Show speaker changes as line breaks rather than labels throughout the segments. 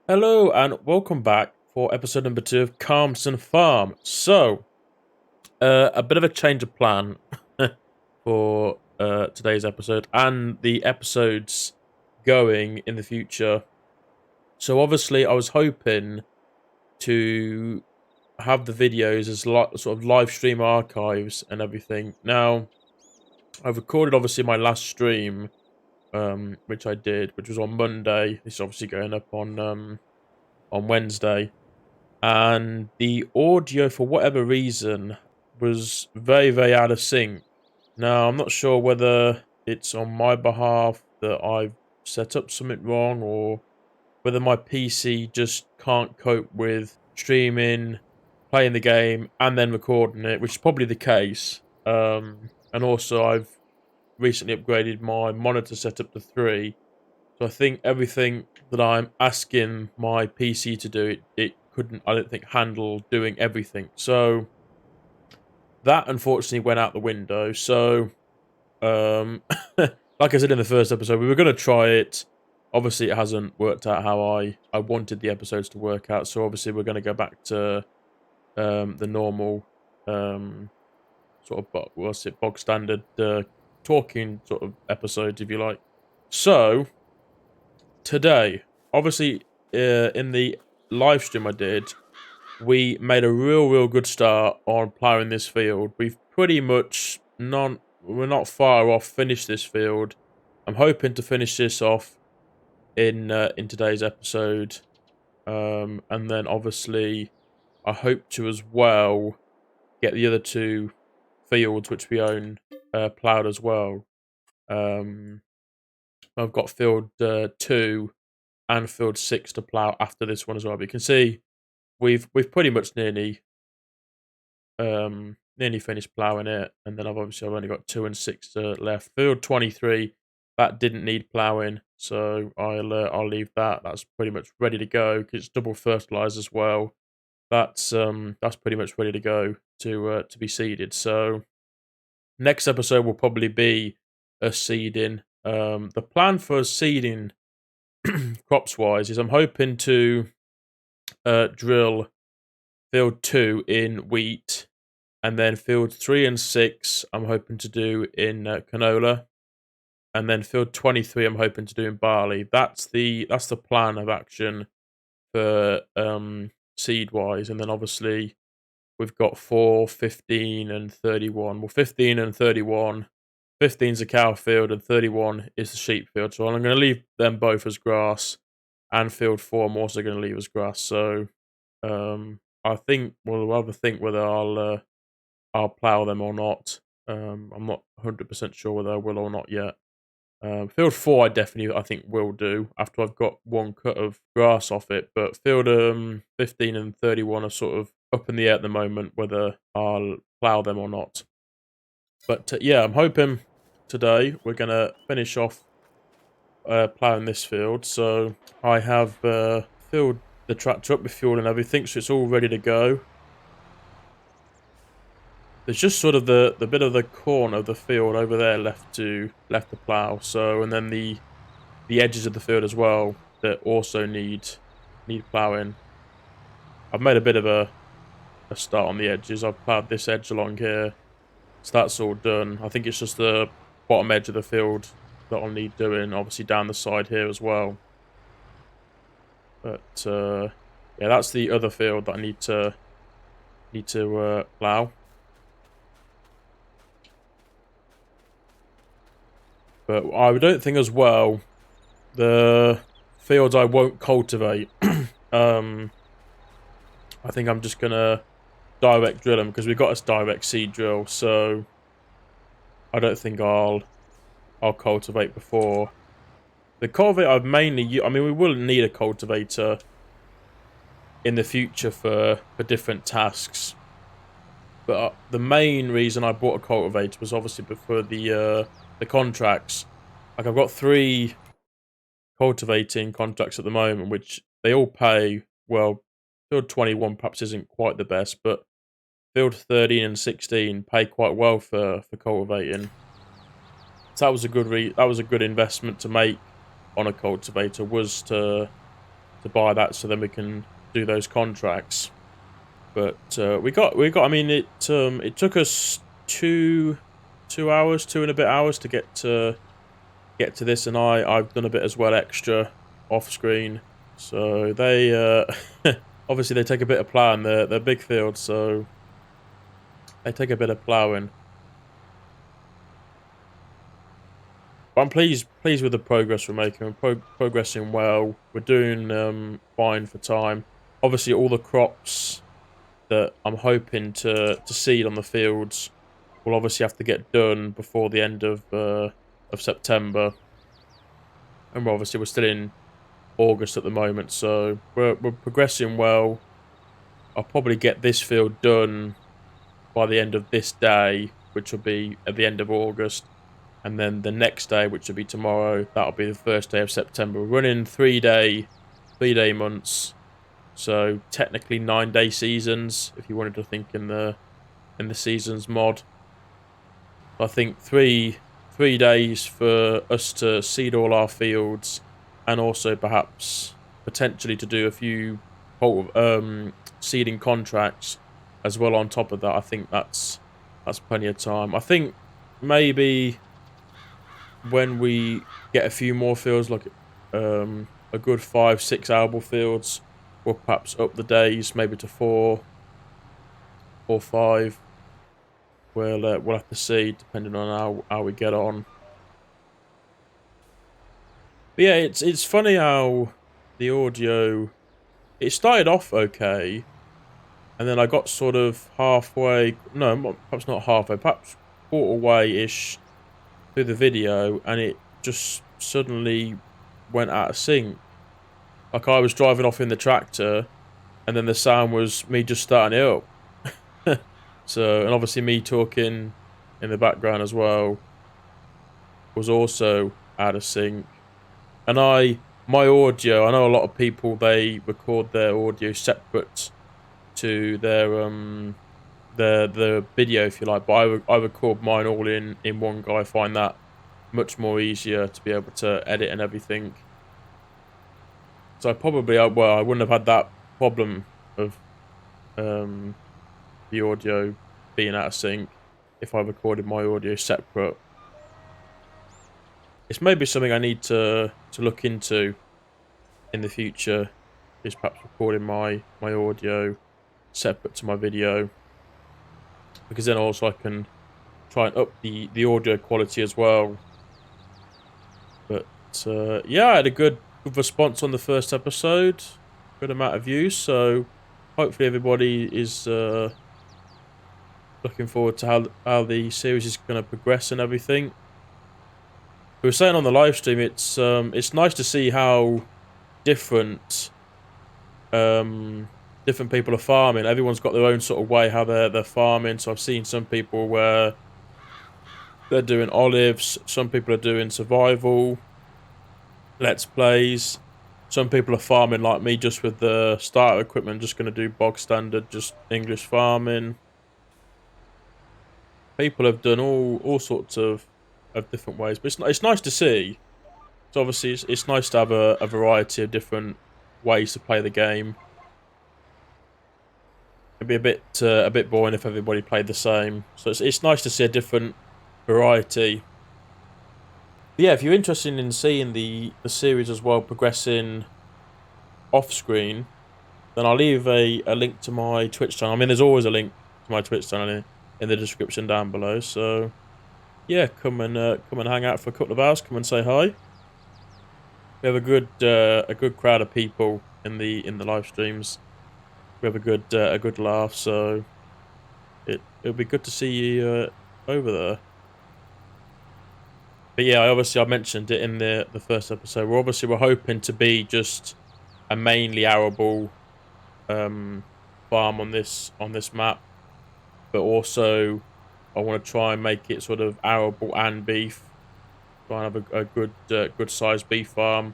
Hello and welcome back for episode number 2 of Calmsden Farm. So, a bit of a change of plan for today's episode and the episodes going in the future. So, obviously, I was hoping to have the videos as sort of live stream archives and everything. Now, I've recorded obviously my last stream, which I did, which was on Monday. This is obviously going up on Wednesday. And the audio, for whatever reason, was very, very out of sync. Now, I'm not sure whether it's on my behalf that I've set up something wrong or whether my PC just can't cope with streaming, playing the game, and then recording it, which is probably the case. And also, I've recently upgraded my monitor setup to 3. So I think everything that I'm asking my PC to do, it couldn't, I don't think, handle doing everything. So that unfortunately went out the window. So, like I said in the first episode, we were going to try it. Obviously, it hasn't worked out how I wanted the episodes to work out. So obviously, we're going to go back to the normal sort of bog standard talking sort of episodes, if you like. So today, obviously, in the live stream I did, we made a real good start on ploughing this field. We've pretty much we're not far off finished this field. I'm hoping to finish this off in today's episode, and then obviously I hope to as well get the other 2 fields which we own ploughed as well. I've got field 2 and field 6 to plough after this one as well. But you can see we've pretty much nearly finished ploughing it, and then I've only got 2 and 6 left. Field 23, that didn't need ploughing, so I'll leave that. That's pretty much ready to go because it's double fertilized as well. That's pretty much ready to go to be seeded. So next episode will probably be a seeding. The plan for seeding crops wise is I'm hoping to drill field 2 in wheat, and then field 3 and 6 I'm hoping to do in canola, and then field 23 I'm hoping to do in barley. That's the plan of action for seed wise. And then obviously we've got 4, 15 and 31. Well, 15 and 31, 15 is a cow field and 31 is the sheep field. So I'm going to leave them both as grass, and field 4 I'm also going to leave as grass. So I think we'll have a think whether I'll plough them or not. I'm not 100% sure whether I will or not yet. Field 4 I think will do after I've got one cut of grass off it. But field 15 and 31 are sort of up in the air at the moment whether I'll plough them or not. But yeah, I'm hoping today we're going to finish off ploughing this field. So I have filled the tractor up with fuel and everything, so it's all ready to go. There's just sort of the bit of the corner of the field over there left to plough. So, and then the edges of the field as well that also need ploughing. I've made a bit of a start on the edges. I've ploughed this edge along here, so that's all done. I think it's just the bottom edge of the field that I'll need doing, obviously down the side here as well. But yeah, that's the other field that I need to plough. But I don't think as well the fields I won't cultivate. I think I'm just gonna direct drill them because we've got a direct seed drill. So I don't think I'll cultivate before. The cultivator I've mainly, I mean, we will need a cultivator in the future for different tasks. But the main reason I bought a cultivator was obviously before the contracts. Like I've got 3 cultivating contracts at the moment, which they all pay well. Field 21 perhaps isn't quite the best, but field 13 and 16 pay quite well for cultivating. So that was a good investment to make on a cultivator, was to buy that, so then we can do those contracts. But we got. I mean, it took us 2 hours, 2 and a bit hours to get to this, and I've done a bit as well extra off screen. So they obviously they take a bit of ploughing. They're big fields, so they take a bit of ploughing. But I'm pleased with the progress we're making. We're progressing well. We're doing fine for time. Obviously, all the crops that I'm hoping to seed on the fields will obviously have to get done before the end of September. And we're still in August at the moment, so we're progressing well. I'll probably get this field done by the end of this day, which will be at the end of August, and then the next day, which will be tomorrow, that'll be the first day of September. We're running 3-day months, so technically 9-day seasons if you wanted to think in the seasons mod. I think three days for us to seed all our fields, and also perhaps potentially to do a few seeding contracts as well on top of that. I think that's plenty of time. I think maybe when we get a few more fields, like a good 5-6 arable fields, we'll perhaps up the days maybe to 4 or 5. We'll have to see, depending on how we get on. But yeah, it's funny how the audio, it started off okay, and then I got sort of halfway, no, perhaps not halfway, perhaps quarter way-ish through the video, and it just suddenly went out of sync. Like I was driving off in the tractor, and then the sound was me just starting it up. So, and obviously me talking in the background as well was also out of sync. And my audio, I know a lot of people, they record their audio separate to their the video, if you like, but I record mine all in one go. I find that much more easier to be able to edit and everything. So I wouldn't have had that problem of the audio being out of sync if I recorded my audio separate. It's maybe something I need to look into in the future, is perhaps recording my audio separate to my video, because then also I can try and up the audio quality as well. But yeah, I had a good response on the first episode, good amount of views, so hopefully everybody is looking forward to how the series is going to progress and everything. We were saying on the live stream, it's nice to see how different people are farming. Everyone's got their own sort of way how they're farming. So I've seen some people where they're doing olives, some people are doing survival, let's plays. Some people are farming like me, just with the starter equipment, just going to do bog standard, just English farming. People have done all sorts of different ways, but it's nice to see. So obviously it's nice to have a variety of different ways to play the game. It'd be a bit boring if everybody played the same. So it's nice to see a different variety. But yeah, if you're interested in seeing the series as well progressing off screen, then I'll leave a link to my Twitch channel. I mean, there's always a link to my Twitch channel in the description down below. So yeah, come and hang out for a couple of hours. Come and say hi. We have a good crowd of people in the live streams. We have a good laugh, so it'll be good to see you over there. But yeah, I mentioned it in the first episode. We're hoping to be just a mainly arable farm on this map, but also I want to try and make it sort of arable and beef. Try and have a good sized beef farm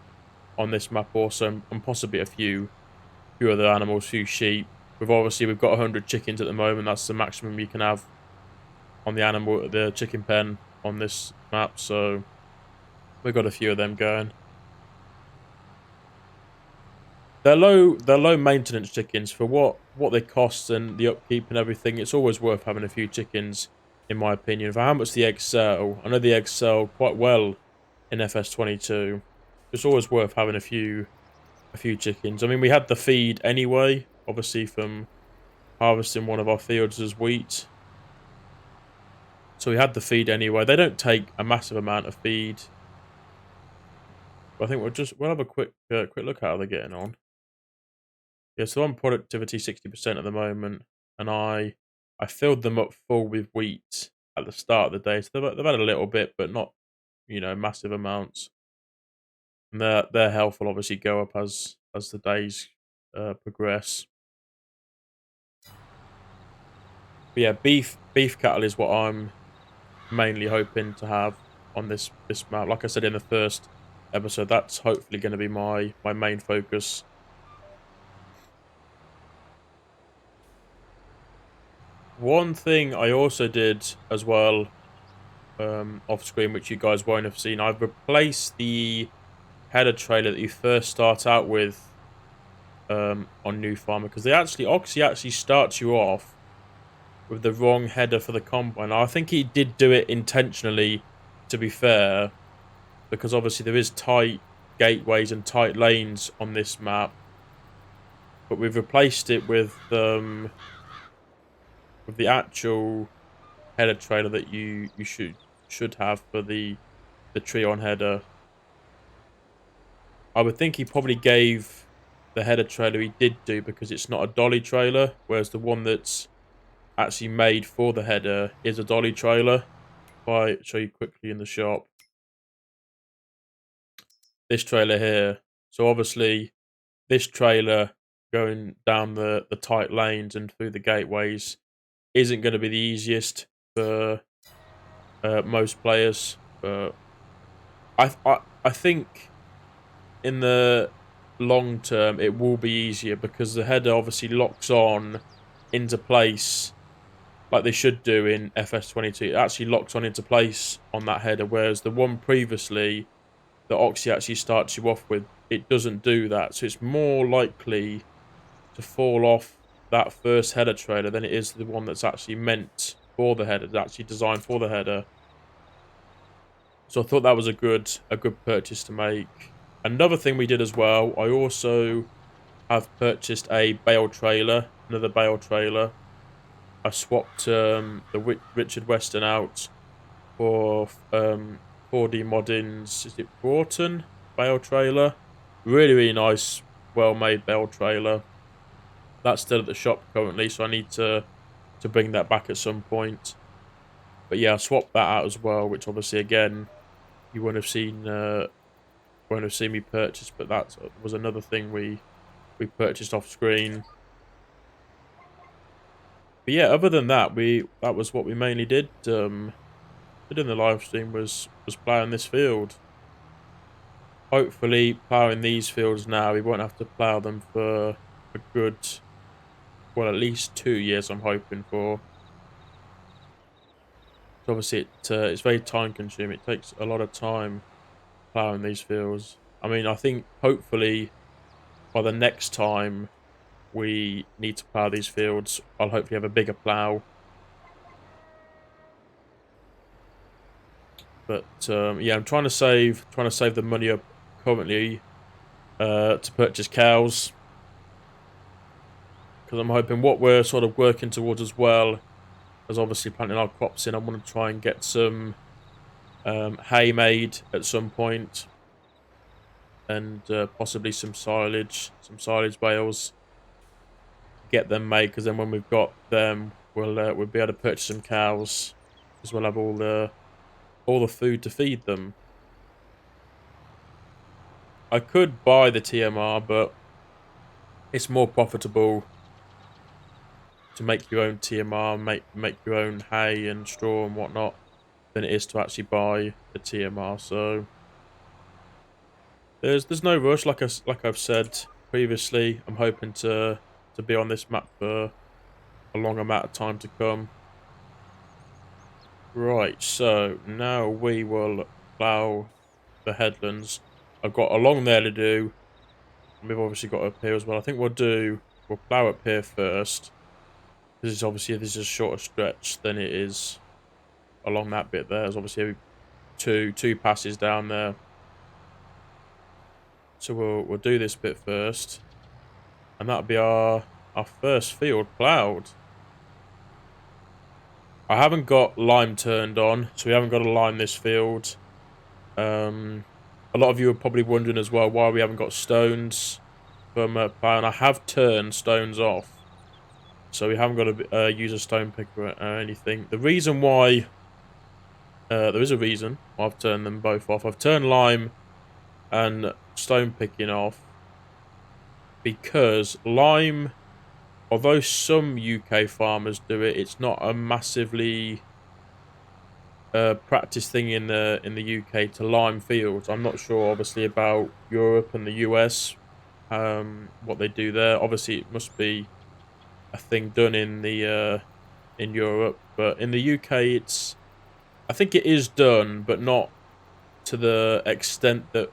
on this map also, and possibly a few other animals, few sheep. We've got 100 chickens at the moment. That's the maximum you can have on the chicken pen on this map. So we've got a few of them going. They're low maintenance chickens for what they cost and the upkeep and everything. It's always worth having a few chickens, in my opinion. For how much the eggs sell, I know the eggs sell quite well in FS22. It's always worth having a few chickens. I mean, we had the feed anyway, obviously from harvesting one of our fields as wheat. So we had the feed anyway. They don't take a massive amount of feed. But I think we'll have a quick look at how they're getting on. Yeah, so on productivity 60% at the moment, and I filled them up full with wheat at the start of the day. So they've had a little bit, but not massive amounts. And their health will obviously go up as the days progress. But yeah, beef cattle is what I'm mainly hoping to have on this map. Like I said in the first episode, that's hopefully going to be my main focus. One thing I also did as well, off screen, which you guys won't have seen, I've replaced the header trailer that you first start out with on New Farmer, because Oxy actually starts you off with the wrong header for the combine. I think he did do it intentionally, to be fair, because obviously there is tight gateways and tight lanes on this map, but we've replaced it with the actual header trailer that you should have for the Treon header. I would think he probably gave the header trailer he did do because it's not a dolly trailer, whereas the one that's actually made for the header is a dolly trailer. If I show you quickly in the shop, this trailer here. So obviously this trailer going down the tight lanes and through the gateways isn't going to be the easiest for most players. I think in the long term it will be easier because the header obviously locks on into place like they should do in FS22. It actually locks on into place on that header, whereas the one previously that Oxy actually starts you off with, it doesn't do that. So it's more likely to fall off that first header trailer than it is the one that's actually meant for the header, that's actually designed for the header. So I thought that was a good purchase to make. Another thing we did as well, I also have purchased a bale trailer, another bale trailer. I swapped the Richard Weston out for 4D Modding's, is it Broughton bale trailer? Really, really nice, well-made bale trailer. That's still at the shop currently, so I need to bring that back at some point. But yeah, I swapped that out as well, which obviously again you won't have seen me purchase, but that was another thing we purchased off screen. But yeah, other than that, that was what we mainly did. Did in the live stream was ploughing this field. Hopefully, ploughing these fields now, we won't have to plough them for a good, well, at least 2 years. I'm hoping for. So obviously, it's very time consuming. It takes a lot of time ploughing these fields. I mean, I think hopefully by the next time we need to plough these fields, I'll hopefully have a bigger plough. But yeah, I'm trying to save the money up currently to purchase cows, because I'm hoping what we're sort of working towards as well as obviously planting our crops in. I want to try and get some hay made at some point, and possibly some silage bales. Get them made, because then when we've got them, we'll be able to purchase some cows, because we'll have all the food to feed them. I could buy the TMR, but it's more profitable to make your own TMR, make your own hay and straw and whatnot, than it is to actually buy the TMR. So there's no rush. Like I've said previously, I'm hoping to be on this map for a long amount of time to come. Right, so now we will plough the headlands. I've got a long there to do, we've obviously got up here as well. I think we'll plough up here first. Because it's obviously, if this is a shorter stretch than it is along that bit there. There's obviously two passes down there. So we'll do this bit first. And that'll be our first field ploughed. I haven't got lime turned on, so we haven't got to lime this field. A lot of you are probably wondering as well why we haven't got stones from ploughing. I have turned stones off, so we haven't got to use a stone picker or anything. The reason why, there is a reason why I've turned them both off. I've turned lime and stone picking off because lime, although some UK farmers do it, it's not a massively practice thing in the UK to lime fields. I'm not sure, obviously, about Europe and the US, what they do there. Obviously, it must be a thing done in the in Europe, but in the UK, I think it is done, but not to the extent that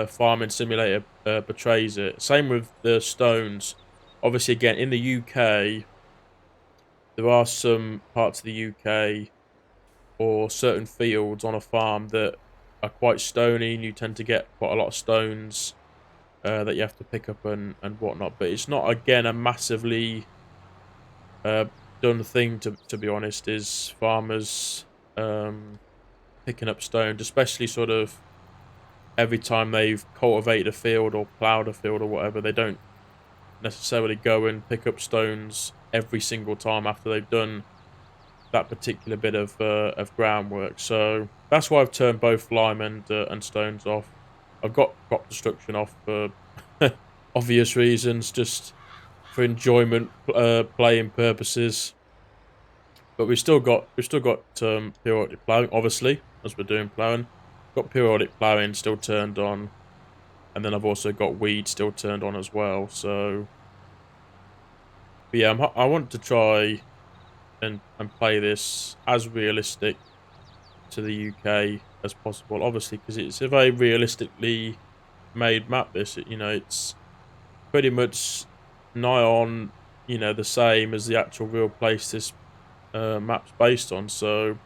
Farming Simulator portrays it. Same with the stones. Obviously, again, in the UK, there are some parts of the UK or certain fields on a farm that are quite stony, and you tend to get quite a lot of stones that you have to pick up and whatnot. But it's not, again, a massively done thing, to be honest, is farmers picking up stones, especially sort of every time they've cultivated a field or ploughed a field or whatever. They don't necessarily go and pick up stones every single time after they've done that particular bit of groundwork. So that's why I've turned both lime and stones off. I've got crop destruction off for obvious reasons, just for enjoyment, playing purposes. But we've still got periodic ploughing, obviously, as we're doing ploughing. Got periodic ploughing still turned on, and then I've also got weed still turned on as well. So, but yeah, I want to try and play this as realistic to the UK as possible, obviously, because it's a very realistically made map. This, it's pretty much nigh on, the same as the actual real place this map's based on. So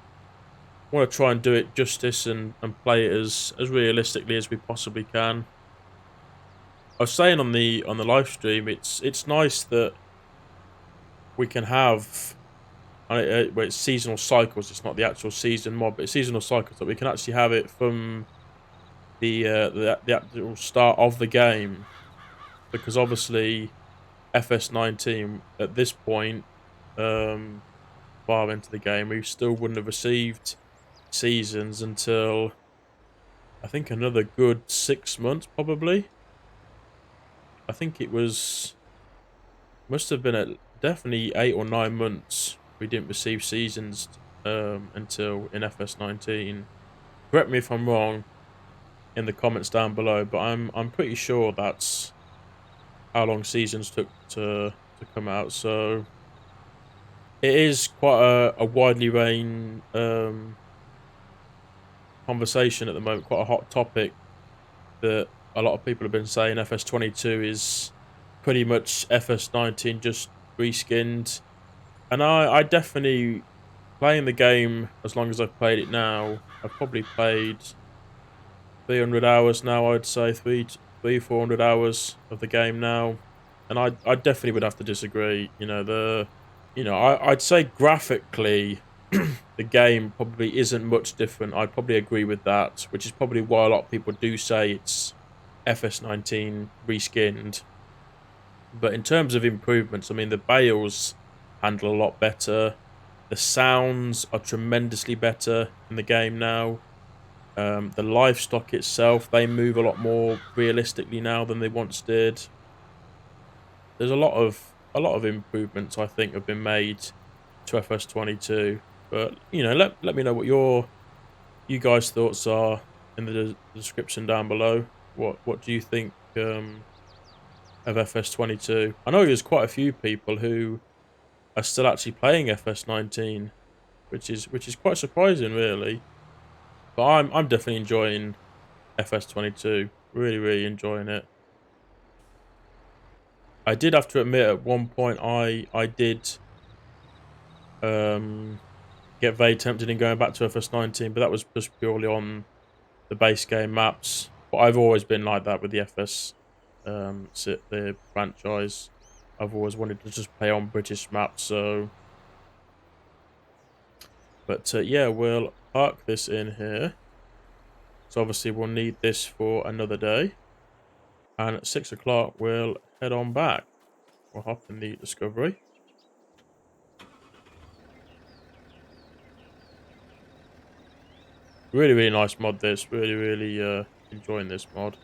I want to try and do it justice and play it as realistically as we possibly can. I was saying on the live stream, it's nice that we can have where it's seasonal cycles. It's not the actual season mod, but it's seasonal cycles, that we can actually have it from the actual start of the game, because obviously FS19 at this point, far into the game, we still wouldn't have received seasons until I think another good 6 months, probably. I think it must have been at definitely 8 or 9 months we didn't receive seasons until in FS19. Correct me if I'm wrong in the comments down below, but I'm pretty sure that's how long seasons took to come out. So it is quite a widely ranged conversation at the moment, quite a hot topic that a lot of people have been saying FS22 is pretty much FS19 just reskinned. And I definitely, playing the game as long as I've played it now, I've probably played 300 hours now, I'd say 400 hours of the game now, and I definitely would have to disagree. I'd say graphically the game probably isn't much different. I'd probably agree with that, which is probably why a lot of people do say it's FS19 reskinned. But in terms of improvements, I mean, the bales handle a lot better. The sounds are tremendously better in the game now. The livestock itself, they move a lot more realistically now than they once did. There's a lot of improvements, I think, have been made to FS22. But let me know what you guys' thoughts are in the description down below. What do you think of FS22? I know there's quite a few people who are still actually playing FS19, which is quite surprising, really. But I'm definitely enjoying FS22. Really, really enjoying it. I did have to admit at one point I did get very tempted in going back to FS19, but that was just purely on the base game maps. But I've always been like that with the FS the franchise. I've always wanted to just play on British maps, so... But yeah, we'll park this in here. So obviously we'll need this for another day. And at 6 o'clock, we'll head on back. We'll hop in the Discovery. Really, really nice mod this. Really, really enjoying this mod.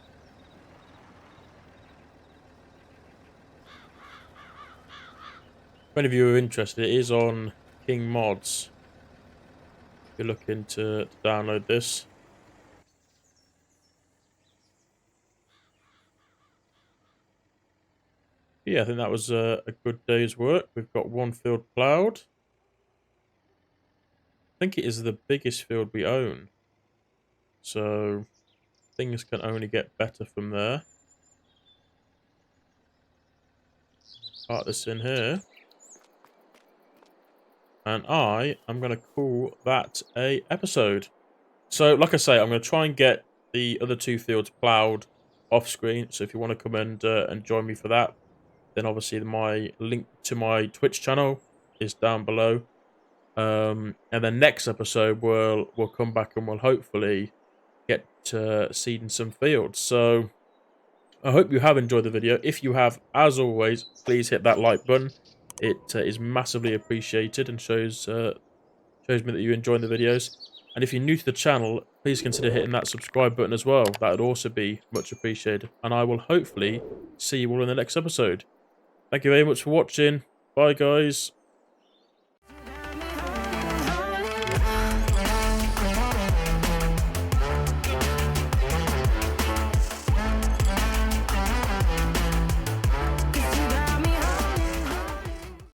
If any of you are interested, it is on King Mods. If you're looking to download this. Yeah, I think that was a good day's work. We've got one field ploughed. I think it is the biggest field we own. So things can only get better from there. Part this in here. And I am going to call that a episode. So, like I say, I'm going to try and get the other two fields ploughed off screen. So if you want to come and join me for that, then obviously my link to my Twitch channel is down below. And then next episode we'll come back and we'll hopefully get seeding some fields. So I hope you have enjoyed the video. If you have, as always, please hit that like button. It is massively appreciated and shows me that you enjoy the videos. And if you're new to the channel, please consider hitting that subscribe button as well. That would also be much appreciated. And I will hopefully see you all in the next episode. Thank you very much for watching. Bye, guys.